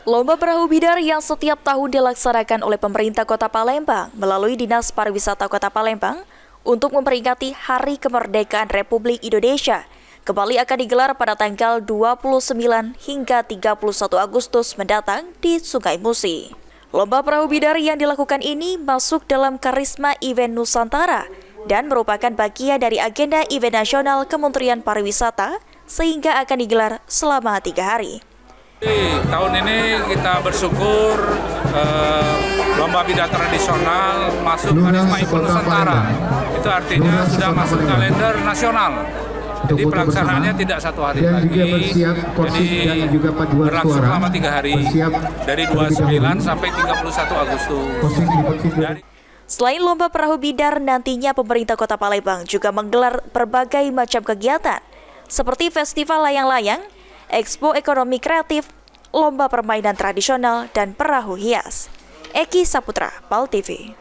Lomba Perahu Bidar yang setiap tahun dilaksanakan oleh pemerintah Kota Palembang melalui Dinas Pariwisata Kota Palembang untuk memperingati Hari Kemerdekaan Republik Indonesia kembali akan digelar pada tanggal 29 hingga 31 Agustus mendatang di Sungai Musi. Lomba Perahu Bidar yang dilakukan ini masuk dalam Karisma Event Nusantara dan merupakan bagian dari agenda event nasional Kementerian Pariwisata sehingga akan digelar selama 3 hari. Tahun ini kita bersyukur lomba bidar tradisional masuk Karisma Event Nusantara. Itu artinya sudah masuk kalender nasional. Jadi pelaksanaannya tidak 1 hari lagi. Jadi berlangsung selama 3 hari dari 29 sampai 31 Agustus. Selain lomba perahu bidar, nantinya pemerintah Kota Palembang juga menggelar berbagai macam kegiatan seperti festival layang-layang, Expo Ekonomi Kreatif, lomba permainan tradisional, dan perahu hias. Eki Saputra, PAL TV.